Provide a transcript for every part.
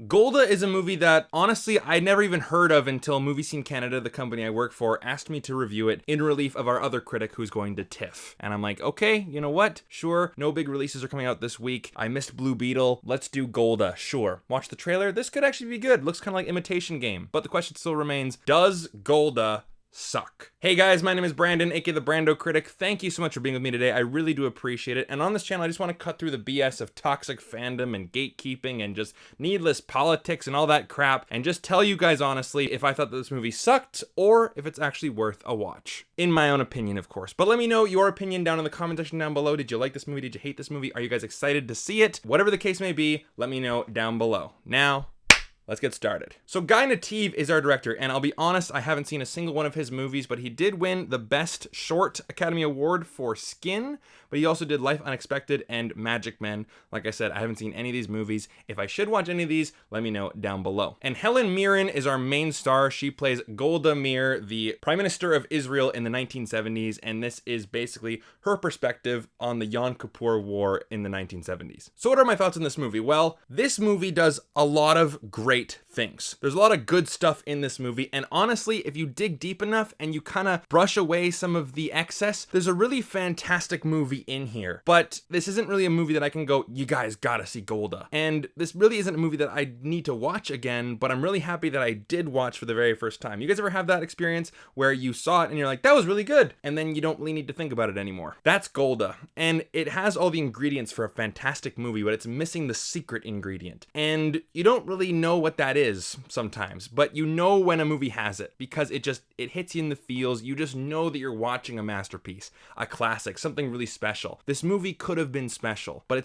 Golda is a movie that, honestly, I never even heard of until Movie Scene Canada, the company I work for, asked me to review it in relief of our other critic who's going to TIFF. And I'm like, okay, you know what? Sure, no big releases are coming out this week. I missed Blue Beetle. Let's do Golda. Sure. Watch the trailer. This could actually be good. Looks kind of like Imitation Game. But the question still remains, does Golda suck? Hey guys, my name is Brandon, aka the BrandoCritic. Thank you so much for being with me today. I really do appreciate it. And on this channel, I just want to cut through the BS of toxic fandom and gatekeeping and just needless politics and all that crap, and just tell you guys honestly if I thought that this movie sucked or if it's actually worth a watch. In my own opinion, of course. But let me know your opinion down in the comment section down below. Did you like this movie? Did you hate this movie? Are you guys excited to see it? Whatever the case may be, let me know down below. Now, let's get started. So Guy Nattiv is our director, and I'll be honest, I haven't seen a single one of his movies, but he did win the Best Short Academy Award for Skin, but he also did Life Unexpected and Magic Men. Like I said, I haven't seen any of these movies. If I should watch any of these, let me know down below. And Helen Mirren is our main star. She plays Golda Meir, the Prime Minister of Israel in the 1970s, and this is basically her perspective on the Yom Kippur War in the 1970s. So what are my thoughts on this movie? Well, this movie does a lot of great things. There's a lot of good stuff in this movie, and honestly, if you dig deep enough and you kind of brush away some of the excess, there's a really fantastic movie in here. But this isn't really a movie that I can go, you guys gotta see Golda. And this really isn't a movie that I need to watch again, but I'm really happy that I did watch for the very first time. You guys ever have that experience where you saw it and you're like, that was really good, and then you don't really need to think about it anymore? That's Golda, and it has all the ingredients for a fantastic movie, but it's missing the secret ingredient. And you don't really know what that is sometimes, but you know when a movie has it because it hits you in the feels. You just know that you're watching a masterpiece, a classic, something really special. This movie could have been special, but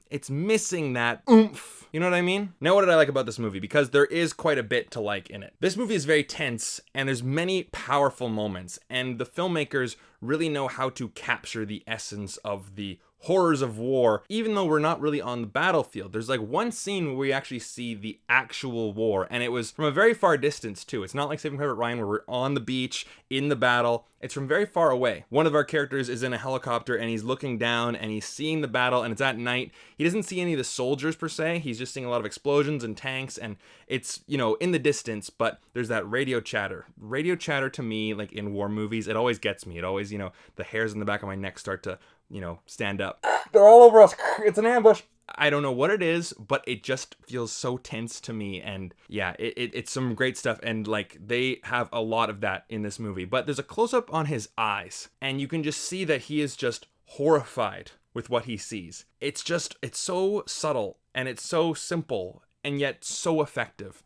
it's missing that oomph. You know what I mean? Now, what did I like about this movie? Because there is quite a bit to like in it. This movie is very tense, and there's many powerful moments, and the filmmakers really know how to capture the essence of the horrors of war, even though we're not really on the battlefield. There's like one scene where we actually see the actual war, and it was from a very far distance too. It's not like Saving Private Ryan where we're on the beach in the battle. It's from very far away. One of our characters is in a helicopter and he's looking down and he's seeing the battle, and it's at night. He doesn't see any of the soldiers per se. He's just seeing a lot of explosions and tanks, and it's, you know, in the distance, but there's that radio chatter. Radio chatter to me, like in war movies, it always gets me. It always, you know, the hairs in the back of my neck start to, you know, stand up. They're all over us. It's an ambush. I don't know what it is, but it just feels so tense to me. And yeah, it's some great stuff. And like, they have a lot of that in this movie. But there's a close-up on his eyes, and you can just see that he is just horrified with what he sees. It's so subtle, and it's so simple, and yet so effective.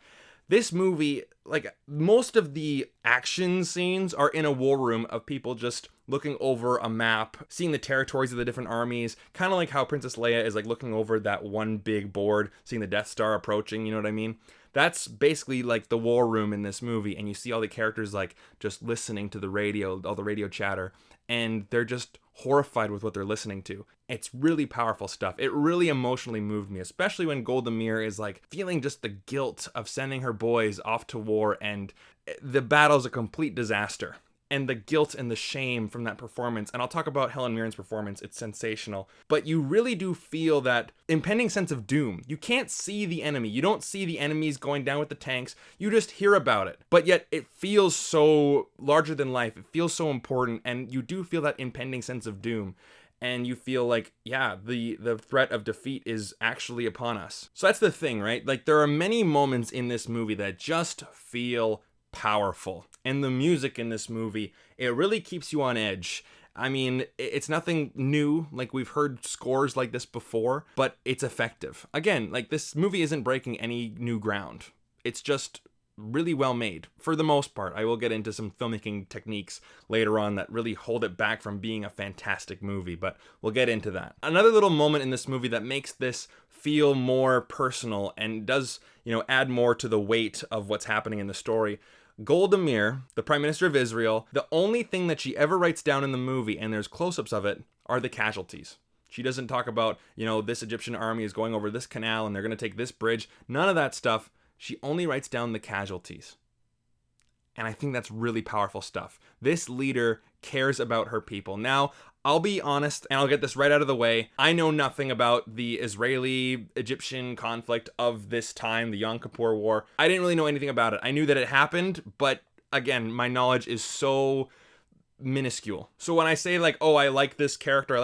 This movie, like, most of the action scenes are in a war room of people just looking over a map, seeing the territories of the different armies, kind of like how Princess Leia is like looking over that one big board, seeing the Death Star approaching, you know what I mean? That's basically like the war room in this movie, and you see all the characters like just listening to the radio, all the radio chatter, and they're just horrified with what they're listening to. It's really powerful stuff. It really emotionally moved me, especially when Golda Meir is like feeling just the guilt of sending her boys off to war, and the battle's a complete disaster. And the guilt and the shame from that performance, and I'll talk about Helen Mirren's performance, it's sensational, but you really do feel that impending sense of doom. You can't see the enemy. You don't see the enemies going down with the tanks. You just hear about it, but yet it feels so larger than life. It feels so important, and you do feel that impending sense of doom. And you feel like, yeah, the threat of defeat is actually upon us. So that's the thing, right? Like, there are many moments in this movie that just feel powerful. And the music in this movie, it really keeps you on edge. I mean, it's nothing new, like we've heard scores like this before, but it's effective. Again, like, this movie isn't breaking any new ground. It's just really well made for the most part. I will get into some filmmaking techniques later on that really hold it back from being a fantastic movie, but we'll get into that. Another little moment in this movie that makes this feel more personal and does, you know, add more to the weight of what's happening in the story. Golda Meir, the Prime Minister of Israel, the only thing that she ever writes down in the movie, and there's close-ups of it, are the casualties. She doesn't talk about, you know, this Egyptian army is going over this canal and they're going to take this bridge. None of that stuff. She only writes down the casualties. And I think that's really powerful stuff. This leader cares about her people. Now, I'll be honest, and I'll get this right out of the way. I know nothing about the Israeli-Egyptian conflict of this time, the Yom Kippur War. I didn't really know anything about it. I knew that it happened, but again, my knowledge is so minuscule. So when I say like, oh, I like this character,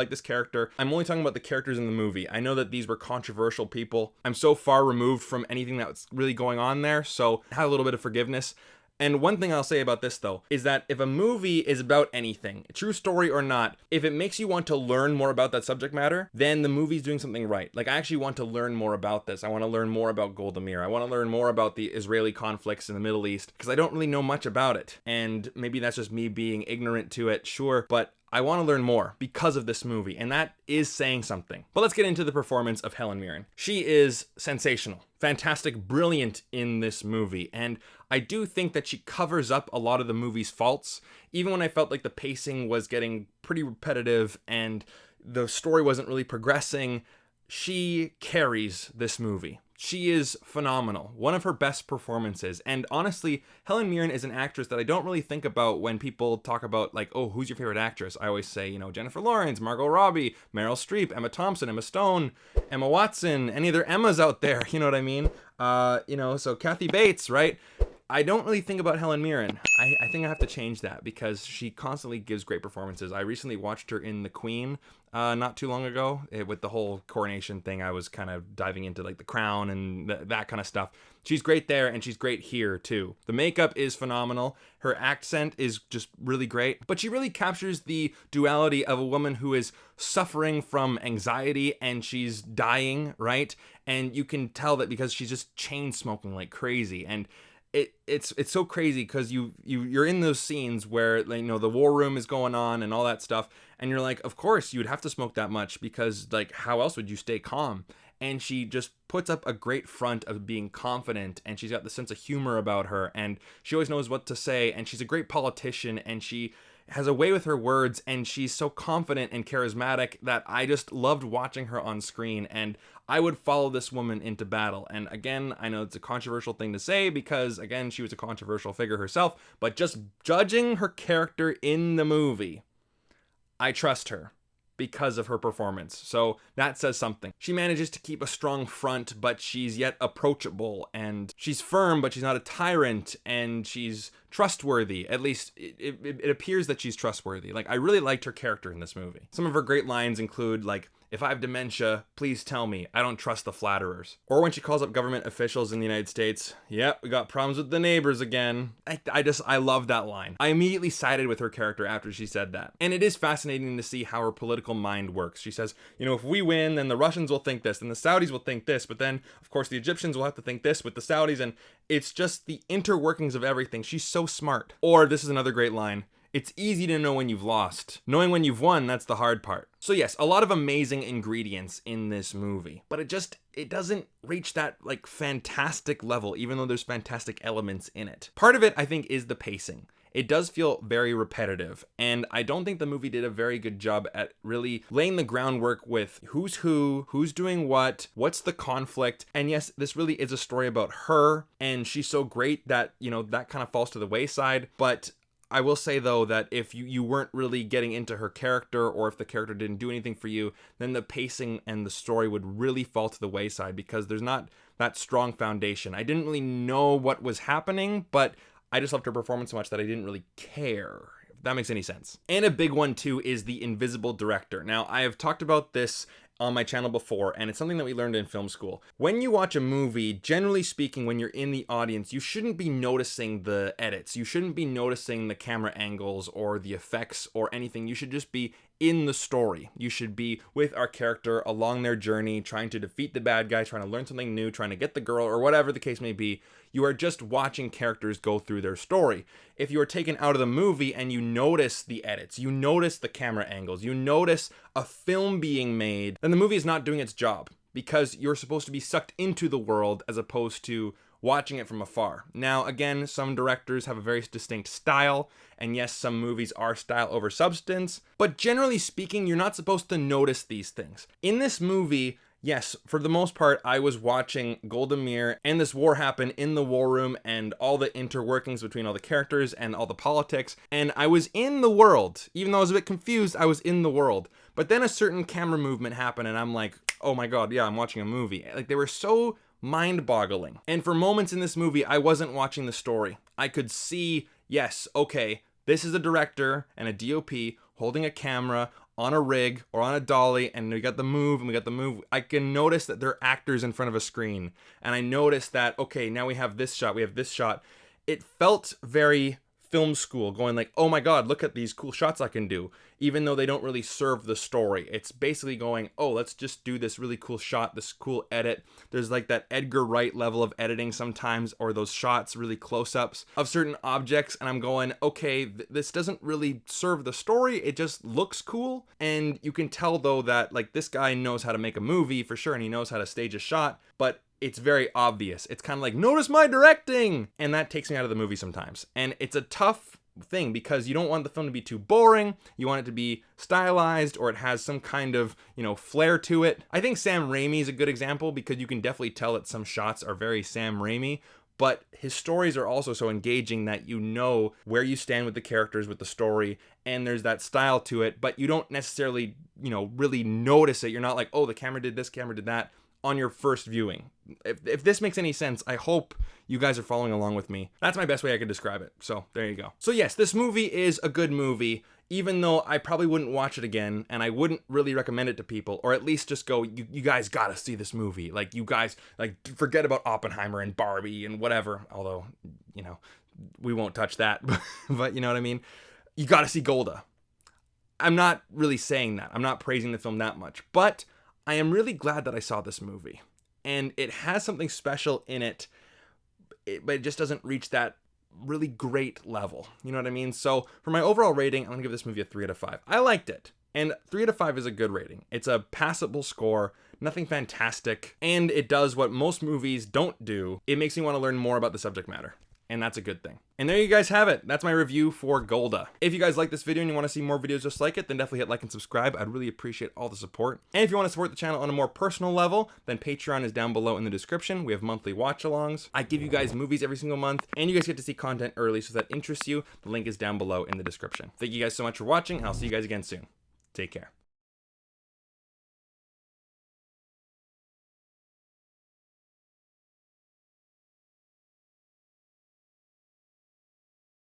I'm only talking about the characters in the movie. I know that these were controversial people. I'm so far removed from anything that's really going on there, so I have a little bit of forgiveness. And one thing I'll say about this, though, is that if a movie is about anything, true story or not, if it makes you want to learn more about that subject matter, then the movie's doing something right. Like, I actually want to learn more about this. I want to learn more about Golda Meir. I want to learn more about the Israeli conflicts in the Middle East, because I don't really know much about it. And maybe that's just me being ignorant to it, sure, but I want to learn more because of this movie, and that is saying something. But let's get into the performance of Helen Mirren. She is sensational, fantastic, brilliant in this movie, and I do think that she covers up a lot of the movie's faults, even when I felt like the pacing was getting pretty repetitive and the story wasn't really progressing. She carries this movie. She is phenomenal. One of her best performances. And honestly, Helen Mirren is an actress that I don't really think about when people talk about like, oh, who's your favorite actress? I always say, Jennifer Lawrence, Margot Robbie, Meryl Streep, Emma Thompson, Emma Stone, Emma Watson, any other Emmas out there, you know what I mean? So Kathy Bates, right? I don't really think about Helen Mirren. I think I have to change that because she constantly gives great performances. I recently watched her in The Queen not too long ago. With the whole coronation thing, I was kind of diving into like The Crown and that kind of stuff. She's great there, and she's great here too. The makeup is phenomenal. Her accent is just really great. But she really captures the duality of a woman who is suffering from anxiety and she's dying, right? And you can tell that because she's just chain smoking like crazy. And it's so crazy because you're in those scenes where the war room is going on and all that stuff, and you're like, of course you'd have to smoke that much because like how else would you stay calm? And she just puts up a great front of being confident, and she's got the sense of humor about her, and she always knows what to say, and she's a great politician, and she has a way with her words, and she's so confident and charismatic that I just loved watching her on screen, and I would follow this woman into battle. And again, I know it's a controversial thing to say because, again, she was a controversial figure herself, but just judging her character in the movie, I trust her because of her performance. So that says something. She manages to keep a strong front, but she's yet approachable, and she's firm, but she's not a tyrant, and she's trustworthy. At least it appears that she's trustworthy. Like, I really liked her character in this movie. Some of her great lines include like, if I have dementia, please tell me. I don't trust the flatterers. Or when she calls up government officials in the United States, yep, we got problems with the neighbors again. I love that line. I immediately sided with her character after she said that. And it is fascinating to see how her political mind works. She says, if we win, then the Russians will think this, and the Saudis will think this, but then, of course, the Egyptians will have to think this with the Saudis, and it's just the interworkings of everything. She's so smart. Or, this is another great line, it's easy to know when you've lost. Knowing when you've won, that's the hard part. So yes, a lot of amazing ingredients in this movie, but it doesn't reach that like fantastic level, even though there's fantastic elements in it. Part of it, I think, is the pacing. It does feel very repetitive, and I don't think the movie did a very good job at really laying the groundwork with who's who, who's doing what, what's the conflict. And yes, this really is a story about her, and she's so great that, that kind of falls to the wayside. But I will say, though, that if you weren't really getting into her character, or if the character didn't do anything for you, then the pacing and the story would really fall to the wayside because there's not that strong foundation. I didn't really know what was happening, but I just loved her performance so much that I didn't really care, if that makes any sense. And a big one, too, is the invisible director. Now, I have talked about this on my channel before, and it's something that we learned in film school. When you watch a movie, generally speaking, when you're in the audience, you shouldn't be noticing the edits. You shouldn't be noticing the camera angles or the effects or anything. You should just be in the story. You should be with our character along their journey, trying to defeat the bad guy, trying to learn something new, trying to get the girl, or whatever the case may be. You are just watching characters go through their story. If you are taken out of the movie and you notice the edits, you notice the camera angles, you notice a film being made, then the movie is not doing its job because you're supposed to be sucked into the world as opposed to watching it from afar. Now, again, some directors have a very distinct style, and yes, some movies are style over substance, but generally speaking, you're not supposed to notice these things. In this movie, yes, for the most part, I was watching Golda Meir and this war happen in the war room and all the interworkings between all the characters and all the politics. And I was in the world. Even though I was a bit confused, I was in the world. But then a certain camera movement happened and I'm like, oh my God, yeah, I'm watching a movie. Like, they were so mind-boggling. And for moments in this movie, I wasn't watching the story. I could see, yes, okay, this is a director and a DOP holding a camera on a rig or on a dolly, and we got the move and we got the move. I can notice that they're actors in front of a screen. And I noticed that, okay, now we have this shot, we have this shot. It felt very film school, going like, oh my God, look at these cool shots I can do, even though they don't really serve the story. It's basically going, oh, let's just do this really cool shot, this cool edit. There's like that Edgar Wright level of editing sometimes, or those shots, really close-ups of certain objects, and I'm going, okay, this doesn't really serve the story, it just looks cool. And you can tell though that like this guy knows how to make a movie for sure, and he knows how to stage a shot, but it's very obvious. It's kind of like, notice my directing! And that takes me out of the movie sometimes. And it's a tough thing because you don't want the film to be too boring. You want it to be stylized, or it has some kind of, flair to it. I think Sam Raimi is a good example because you can definitely tell that some shots are very Sam Raimi, but his stories are also so engaging that you know where you stand with the characters, with the story, and there's that style to it, but you don't necessarily, really notice it. You're not like, oh, the camera did this, camera did that on your first viewing. If this makes any sense, I hope you guys are following along with me. That's my best way I could describe it. So there you go. So yes, this movie is a good movie, even though I probably wouldn't watch it again, and I wouldn't really recommend it to people, or at least just go, you guys gotta see this movie. Like, you guys, like, forget about Oppenheimer and Barbie and whatever, although, we won't touch that, but you know what I mean? You gotta see Golda. I'm not really saying that. I'm not praising the film that much, but I am really glad that I saw this movie, and it has something special in it, but it just doesn't reach that really great level. You know what I mean? So for my overall rating, I'm gonna give this movie a 3 out of 5. I liked it, and 3 out of 5 is a good rating. It's a passable score, nothing fantastic, and it does what most movies don't do. It makes me want to learn more about the subject matter, and that's a good thing. And there you guys have it. That's my review for Golda. If you guys like this video and you want to see more videos just like it, then definitely hit like and subscribe. I'd really appreciate all the support. And if you want to support the channel on a more personal level, then Patreon is down below in the description. We have monthly watch-alongs. I give you guys movies every single month, and you guys get to see content early, so if that interests you, the link is down below in the description. Thank you guys so much for watching, and I'll see you guys again soon. Take care.